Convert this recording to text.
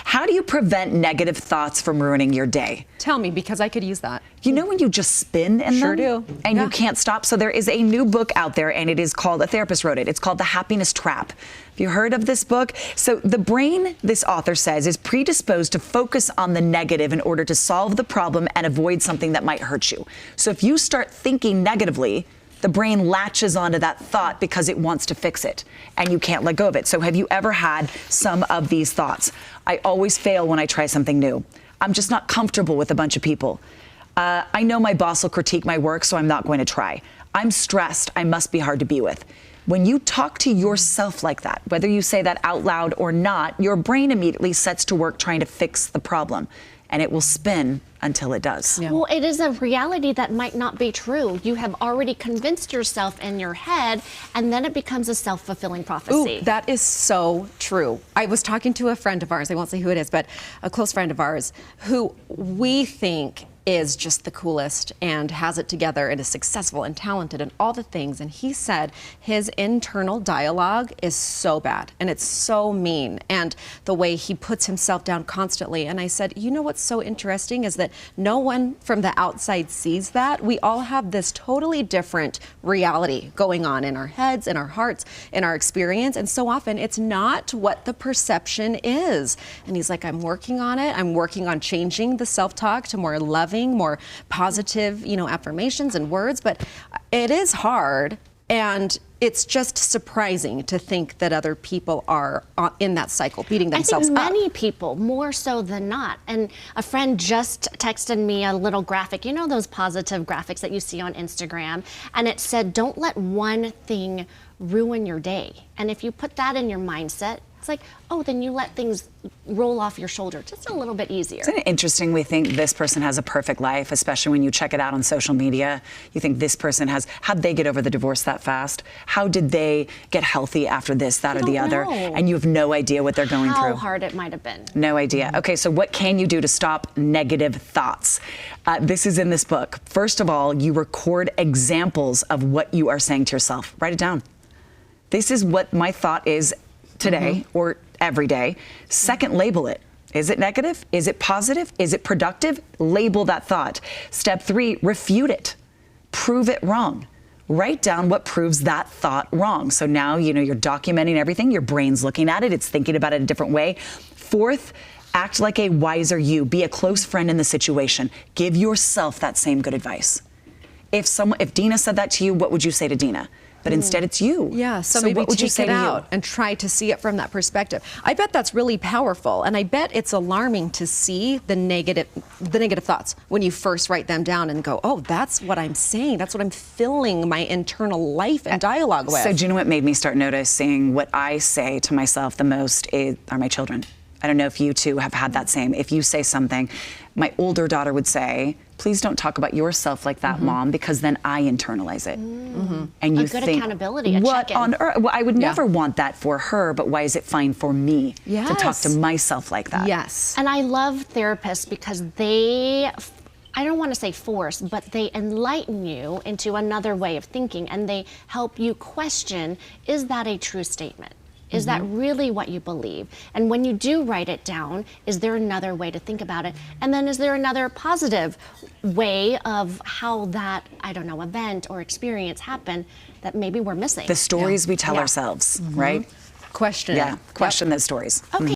How do you prevent negative thoughts from ruining your day? Tell me, because I could use that. You know when you just spin in Sure them? do. And Yeah. you can't stop? So there is a new book out there, and it is called, a therapist wrote it, it's called The Happiness Trap. Have you heard of this book? So the brain, this author says, is predisposed to focus on the negative in order to solve the problem and avoid something that might hurt you. So if you start thinking negatively, the brain latches onto that thought because it wants to fix it, and you can't let go of it. So have you ever had some of these thoughts? I always fail when I try something new. I'm just not comfortable with a bunch of people. I know my boss will critique my work, so I'm not going to try. I'm stressed. I must be hard to be with. When you talk to yourself like that, whether you say that out loud or not, your brain immediately sets to work trying to fix the problem, and it will spin until it does. Yeah. Well, it is a reality that might not be true. You have already convinced yourself in your head, and then it becomes a self-fulfilling prophecy. Ooh, that is so true. I was talking to a friend of ours, I won't say who it is, but a close friend of ours, who we think is just the coolest and has it together and is successful and talented and all the things. And he said his internal dialogue is so bad and it's so mean, and the way he puts himself down constantly. And I said, you know what's so interesting is that no one from the outside sees that. We all have this totally different reality going on in our heads, in our hearts, in our experience. And so often it's not what the perception is. And he's like, I'm working on it. I'm working on changing the self-talk to more loving, more positive, affirmations and words, but it is hard, and it's just surprising to think that other people are in that cycle, beating themselves up. I think many people, more so than not. And a friend just texted me a little graphic, those positive graphics that you see on Instagram, and it said, don't let one thing ruin your day. And if you put that in your mindset, it's like, oh, then you let things roll off your shoulder just a little bit easier. Isn't it interesting? We think this person has a perfect life, especially when you check it out on social media. You think this person how'd they get over the divorce that fast? How did they get healthy after this, that, or the other? And you have no idea what they're going through. How hard it might have been. No idea. Okay, so what can you do to stop negative thoughts? This is in this book. First of all, you record examples of what you are saying to yourself. Write it down. This is what my thought is today or every day. Second, label it. Is it negative? Is it positive? Is it productive? Label that thought. Step 3, refute it. Prove it wrong. Write down what proves that thought wrong. So now, you're documenting everything. Your brain's looking at it. It's thinking about it a different way. 4th, act like a wiser you. Be a close friend in the situation. Give yourself that same good advice. If Dina said that to you, what would you say to Dina? But instead it's you. Yeah, so maybe what would you say it out and try to see it from that perspective? I bet that's really powerful, and I bet it's alarming to see the negative thoughts when you first write them down and go, oh, that's what I'm saying. That's what I'm filling my internal life and dialogue with. So do you know what made me start noticing what I say to myself the most are my children. I don't know if you two have had that same. If you say something, my older daughter would say, please don't talk about yourself like that, Mom, because then I internalize it. And you a good think, accountability, a what check-in. on earth? Well, I would never want that for her, but why is it fine for me to talk to Yes. myself like that? Yes. And I love therapists because I don't want to say force, but they enlighten you into another way of thinking, and they help you question, is that a true statement? Is that really what you believe? And when you do write it down, is there another way to think about it? And then is there another positive way of how that, event or experience happened that maybe we're missing? The stories we tell ourselves, right? Question. Yeah, question those stories. Okay.